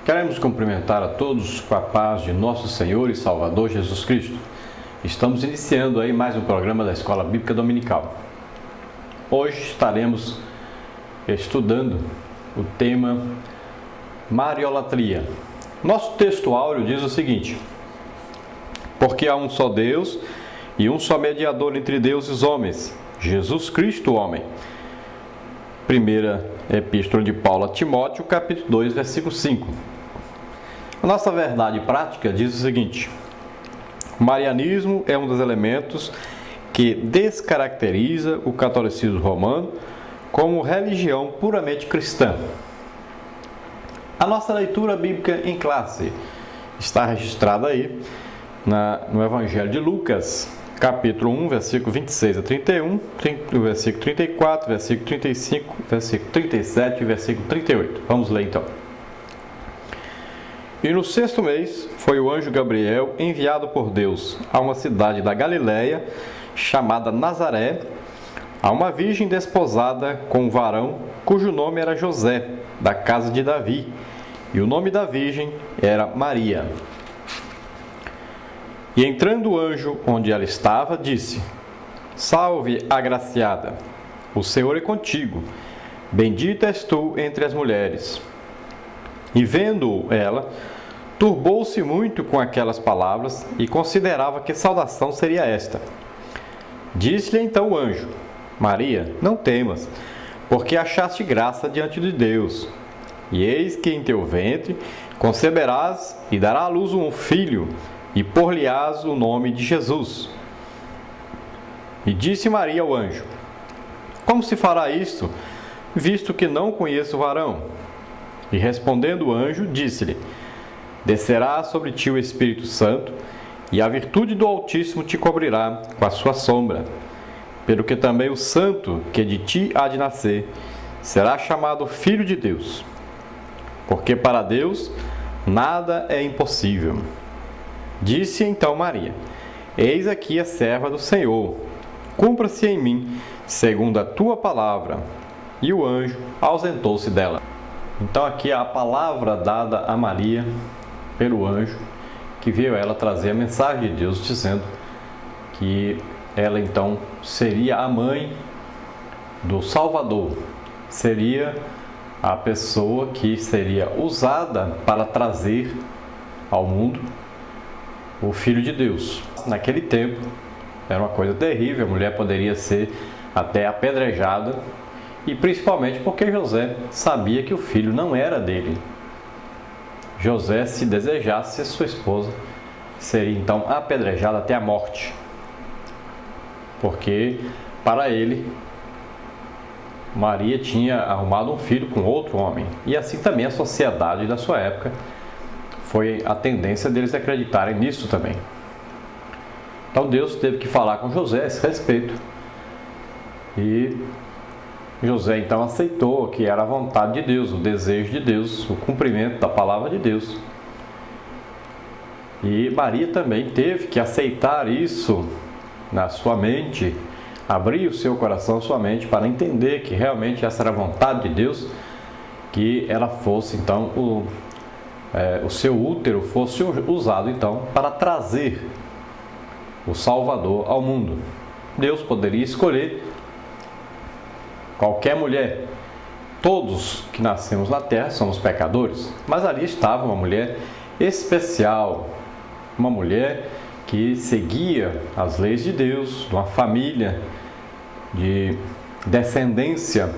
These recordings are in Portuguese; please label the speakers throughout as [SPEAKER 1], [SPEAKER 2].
[SPEAKER 1] Queremos cumprimentar a todos com a paz de nosso Senhor e Salvador Jesus Cristo. Estamos iniciando aí mais um programa da Escola Bíblica Dominical. Hoje estaremos estudando o tema Mariolatria. Nosso texto áureo diz o seguinte: porque há um só Deus e um só mediador entre Deus e os homens, Jesus Cristo, o homem. Primeira Epístola de Paulo a Timóteo, capítulo 2, versículo 5. A nossa verdade prática diz o seguinte: o marianismo é um dos elementos que descaracteriza o catolicismo romano como religião puramente cristã. A nossa leitura bíblica em classe está registrada aí no Evangelho de Lucas, capítulo 1, versículo 26 a 31, versículo 34, versículo 35, versículo 37 e versículo 38. Vamos ler então. E no 6º mês foi o anjo Gabriel enviado por Deus a uma cidade da Galiléia chamada Nazaré, a uma virgem desposada com um varão cujo nome era José, da casa de Davi, e o nome da virgem era Maria. E entrando o anjo onde ela estava, disse: Salve, agraciada, o Senhor é contigo, bendita és tu entre as mulheres. E vendo-o ela, turbou-se muito com aquelas palavras e considerava que saudação seria esta. Disse-lhe então o anjo: Maria, não temas, porque achaste graça diante de Deus. E eis que em teu ventre conceberás e dará à luz um filho, e por-lhe-ás o nome de Jesus. E disse Maria ao anjo: Como se fará isto, visto que não conheço o varão? E respondendo o anjo, disse-lhe: Descerá sobre ti o Espírito Santo, e a virtude do Altíssimo te cobrirá com a sua sombra. Pelo que também o santo que de ti há de nascer será chamado Filho de Deus. Porque para Deus nada é impossível. Disse então Maria: Eis aqui a serva do Senhor, cumpra-se em mim segundo a tua palavra. E o anjo ausentou-se dela. Então aqui a palavra dada a Maria pelo anjo, que veio ela trazer a mensagem de Deus, dizendo que ela então seria a mãe do Salvador, seria a pessoa que seria usada para trazer ao mundo o Filho de Deus. Naquele tempo era uma coisa terrível, a mulher poderia ser até apedrejada, e principalmente porque José sabia que o filho não era dele. José, se desejasse sua esposa, seria então apedrejado até a morte, porque para ele Maria tinha arrumado um filho com outro homem. E assim também a sociedade da sua época foi a tendência deles acreditarem nisso também. Então Deus teve que falar com José a esse respeito, e José então aceitou que era a vontade de Deus, o desejo de Deus, o cumprimento da palavra de Deus. E Maria também teve que aceitar isso na sua mente, abrir o seu coração, a sua mente, para entender que realmente essa era a vontade de Deus, que ela fosse então, o seu útero fosse usado então para trazer o Salvador ao mundo. Deus poderia escolher qualquer mulher. Todos que nascemos na terra somos pecadores, mas ali estava uma mulher especial, uma mulher que seguia as leis de Deus, de uma família de descendência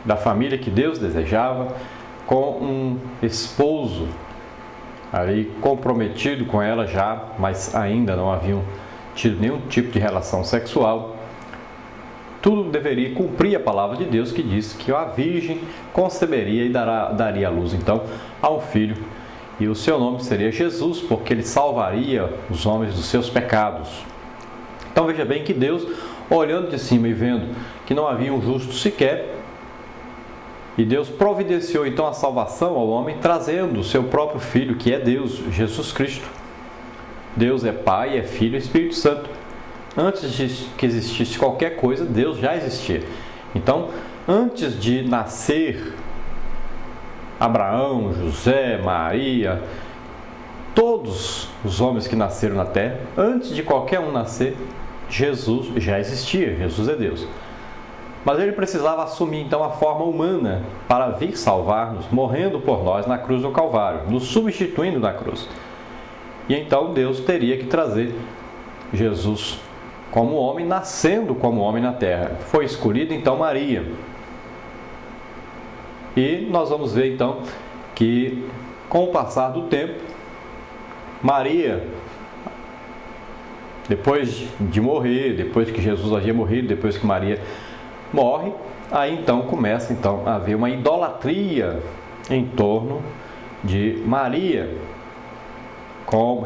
[SPEAKER 1] da família que Deus desejava, com um esposo ali comprometido com ela já, mas ainda não haviam tido nenhum tipo de relação sexual. Tudo deveria cumprir a palavra de Deus, que diz que a virgem conceberia e daria à luz então a um filho, e o seu nome seria Jesus, porque ele salvaria os homens dos seus pecados. Então veja bem que Deus, olhando de cima e vendo que não havia um justo sequer, e Deus providenciou então a salvação ao homem, trazendo o seu próprio Filho, que é Deus, Jesus Cristo. Deus é Pai, é Filho e Espírito Santo. Antes de que existisse qualquer coisa, Deus já existia. Então, antes de nascer Abraão, José, Maria, todos os homens que nasceram na terra, antes de qualquer um nascer, Jesus já existia, Jesus é Deus. Mas ele precisava assumir então a forma humana para vir salvar-nos, morrendo por nós na cruz do Calvário, nos substituindo na cruz. E então Deus teria que trazer Jesus como homem, nascendo como homem na terra. Foi escolhida então Maria. E nós vamos ver então que com o passar do tempo, Maria, depois de morrer, depois que Jesus havia morrido, depois que Maria morre, aí então começa então a haver uma idolatria em torno de Maria,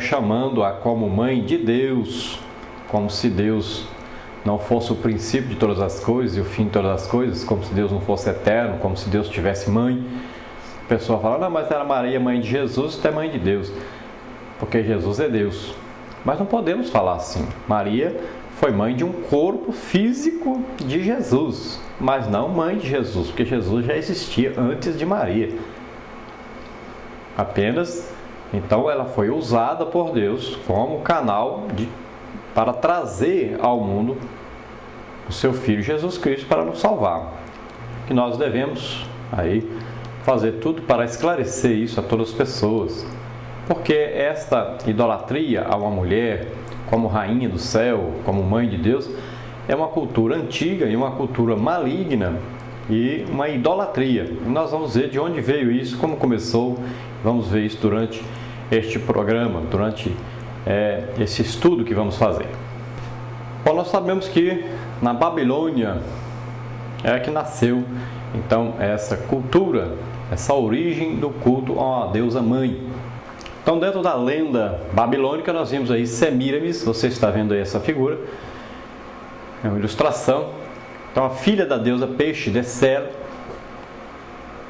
[SPEAKER 1] chamando-a como mãe de Deus, como se Deus não fosse o princípio de todas as coisas e o fim de todas as coisas, como se Deus não fosse eterno, como se Deus tivesse mãe. A pessoa fala, não, mas era Maria mãe de Jesus, tu é mãe de Deus, porque Jesus é Deus. Mas não podemos falar assim. Maria foi mãe de um corpo físico de Jesus, mas não mãe de Jesus, porque Jesus já existia antes de Maria. Apenas, então, ela foi usada por Deus como canal para trazer ao mundo o seu Filho Jesus Cristo para nos salvar. Que nós devemos aí fazer tudo para esclarecer isso a todas as pessoas, porque esta idolatria a uma mulher como rainha do céu, como mãe de Deus, é uma cultura antiga e uma cultura maligna e uma idolatria. E nós vamos ver de onde veio isso, como começou, vamos ver isso durante este programa, durante esse estudo que vamos fazer. Bom, nós sabemos que na Babilônia é que nasceu então essa cultura, essa origem do culto a uma deusa mãe. Então, dentro da lenda babilônica, nós vimos aí Semíramis, você está vendo aí essa figura, é uma ilustração. Então, a filha da deusa peixe, Decela.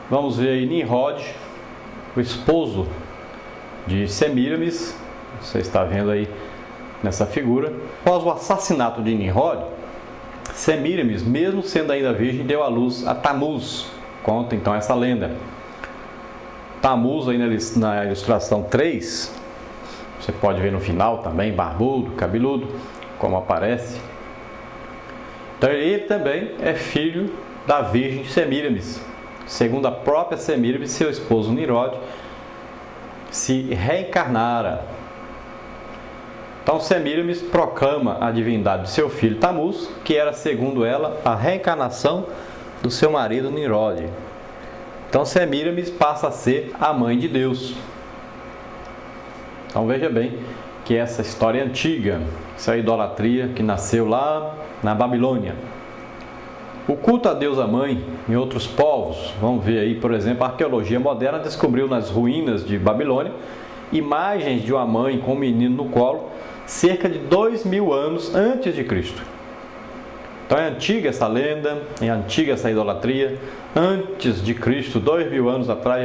[SPEAKER 1] Vamos ver aí Nimrod, o esposo de Semíramis, você está vendo aí nessa figura. Após o assassinato de Nimrod, Semíramis, mesmo sendo ainda virgem, deu à luz a Tamuz. Conta então essa lenda. Tamuz, aí na ilustração 3, você pode ver no final também, barbudo, cabeludo, como aparece. Então ele também é filho da virgem Semíramis. Segundo a própria Semíramis, seu esposo Nimrod se reencarnara. Então Semíramis proclama a divindade de seu filho Tamuz, que era, segundo ela, a reencarnação do seu marido Nimrod. Então Semíramis passa a ser a mãe de Deus. Então veja bem que essa história é antiga, essa idolatria que nasceu lá na Babilônia. O culto à deusa mãe em outros povos, vamos ver aí, por exemplo, a arqueologia moderna descobriu nas ruínas de Babilônia imagens de uma mãe com um menino no colo cerca de 2000 anos antes de Cristo. Então é antiga essa lenda, é antiga essa idolatria. Antes de Cristo, 2000 anos atrás,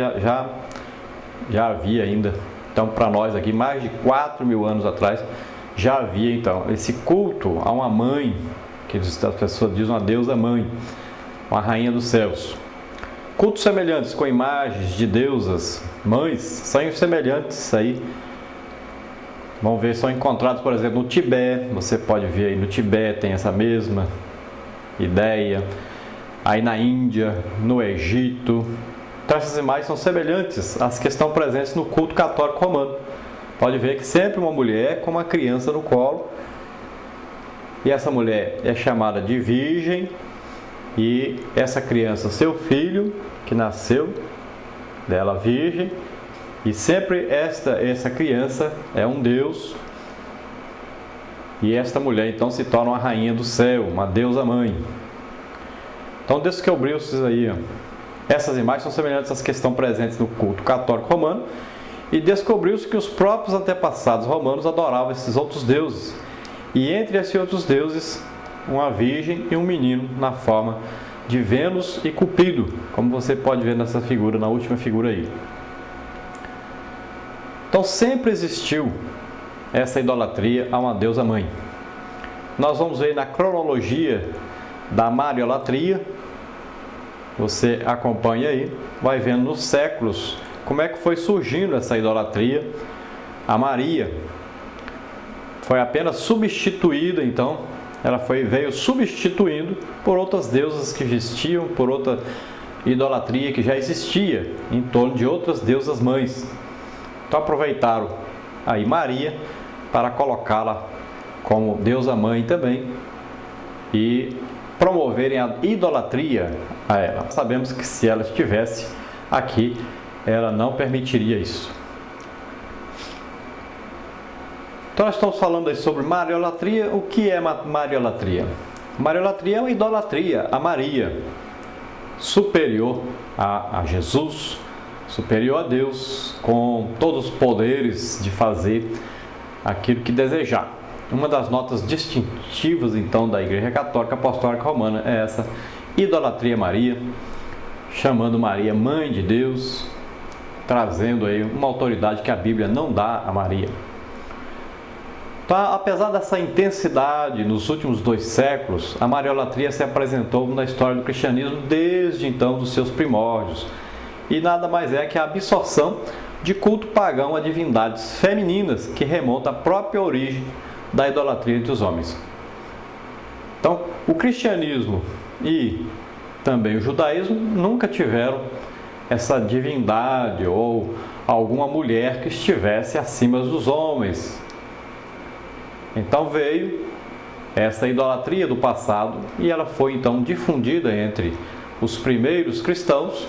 [SPEAKER 1] já havia ainda. Então, para nós aqui, mais de 4000 anos atrás, já havia então esse culto a uma mãe, que as pessoas dizem uma deusa mãe, uma rainha dos céus. Cultos semelhantes com imagens de deusas mães são semelhantes aí. Vamos ver, são encontrados, por exemplo, no Tibete. Você pode ver aí no Tibete, tem essa mesma ideia. Aí na Índia, no Egito. Então essas imagens são semelhantes às que estão presentes no culto católico romano. Pode ver que sempre uma mulher com uma criança no colo. E essa mulher é chamada de virgem. E essa criança, seu filho, que nasceu dela virgem. E sempre essa criança é um deus. E esta mulher então se torna uma rainha do céu, uma deusa mãe. Então descobriu-se aí, essas imagens são semelhantes às que estão presentes no culto católico romano. E descobriu-se que os próprios antepassados romanos adoravam esses outros deuses. E entre esses outros deuses, uma virgem e um menino na forma de Vênus e Cupido, como você pode ver nessa figura, na última figura aí. Então sempre existiu essa idolatria a uma deusa mãe. Nós vamos ver na cronologia da Mariolatria, você acompanha aí, vai vendo nos séculos como é que foi surgindo essa idolatria a Maria. Foi apenas substituída, então, veio substituindo por outras deusas que existiam, por outra idolatria que já existia em torno de outras deusas mães. Então aproveitaram aí Maria para colocá-la como deusa mãe também e promoverem a idolatria a ela. Sabemos que se ela estivesse aqui, ela não permitiria isso. Então nós estamos falando aí sobre mariolatria. O que é mariolatria? Mariolatria é uma idolatria a Maria, superior a Jesus, superior a Deus, com todos os poderes de fazer aquilo que desejar. Uma das notas distintivas, então, da Igreja Católica Apostólica Romana é essa idolatria a Maria, chamando Maria Mãe de Deus, trazendo aí uma autoridade que a Bíblia não dá a Maria. Então, apesar dessa intensidade nos últimos 2 séculos, a mariolatria se apresentou na história do cristianismo desde então dos seus primórdios. E nada mais é que a absorção de culto pagão a divindades femininas que remonta à própria origem da idolatria entre os homens. Então, o cristianismo e também o judaísmo nunca tiveram essa divindade ou alguma mulher que estivesse acima dos homens. Então veio essa idolatria do passado e ela foi então difundida entre os primeiros cristãos,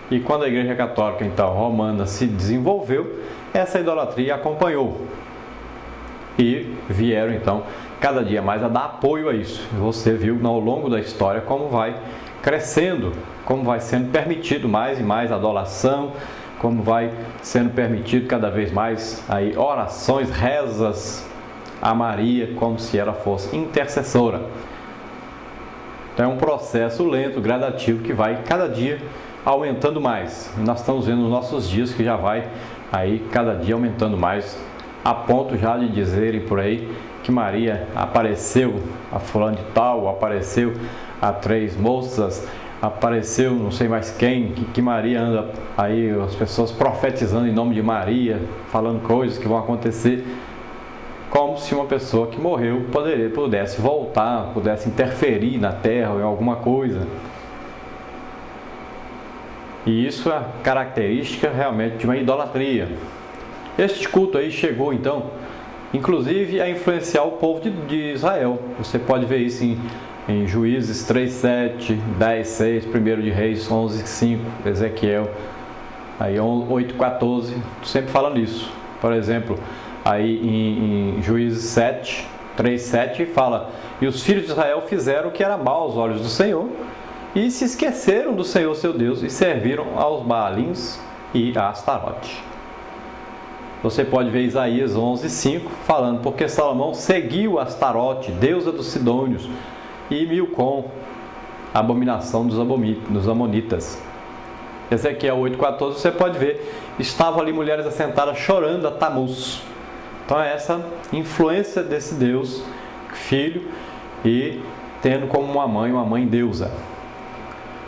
[SPEAKER 1] e quando a Igreja Católica então romana se desenvolveu, essa idolatria acompanhou e vieram então cada dia mais a dar apoio a isso. Você viu ao longo da história como vai crescendo, como vai sendo permitido mais e mais adoração, como vai sendo permitido cada vez mais aí orações, rezas a Maria, como se ela fosse intercessora. Então é um processo lento, gradativo, que vai cada dia aumentando mais. E nós estamos vendo nos nossos dias que já vai aí cada dia aumentando mais, a ponto já de dizerem por aí que Maria apareceu a fulano de tal, apareceu a 3 moças, apareceu não sei mais quem, que Maria anda aí, as pessoas profetizando em nome de Maria, falando coisas que vão acontecer, como se uma pessoa que morreu pudesse voltar, pudesse interferir na terra ou em alguma coisa. E isso é característica realmente de uma idolatria. Este culto aí chegou então, inclusive, a influenciar o povo de Israel. Você pode ver isso em Juízes 3:7, 10:6, 1 de Reis 11:5, Ezequiel aí 8:14, sempre falando isso. Por exemplo, aí em Juízes 3:7 fala: e os filhos de Israel fizeram o que era mal aos olhos do Senhor, e se esqueceram do Senhor seu Deus, e serviram aos Baalins e a Astarote. Você pode ver Isaías 11:5 falando: porque Salomão seguiu Astarote, deusa dos Sidônios, e Milcom, abominação dos Amonitas. Ezequiel 8:14 você pode ver: estavam ali mulheres assentadas chorando a Tamuz. Então é essa influência desse Deus Filho e tendo como uma mãe deusa.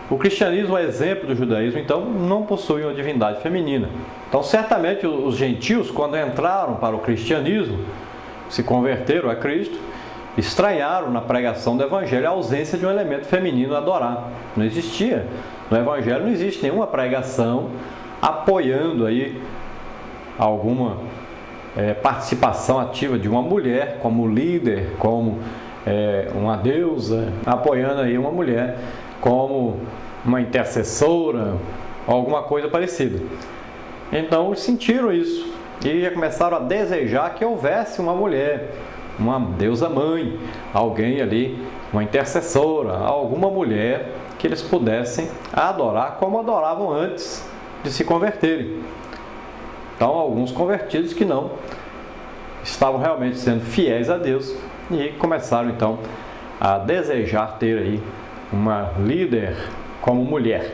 [SPEAKER 1] O cristianismo, a exemplo do judaísmo, então, não possui uma divindade feminina. Então, certamente, os gentios, quando entraram para o cristianismo, se converteram a Cristo, estranharam na pregação do Evangelho a ausência de um elemento feminino a adorar. Não existia. No Evangelho não existe nenhuma pregação apoiando aí alguma participação ativa de uma mulher como líder, como uma deusa, apoiando aí uma mulher como uma intercessora, alguma coisa parecida. Então eles sentiram isso e já começaram a desejar que houvesse uma mulher, uma deusa mãe, alguém ali, uma intercessora, alguma mulher que eles pudessem adorar como adoravam antes de se converterem. Então alguns convertidos que não estavam realmente sendo fiéis a Deus e começaram então a desejar ter aí uma líder como mulher.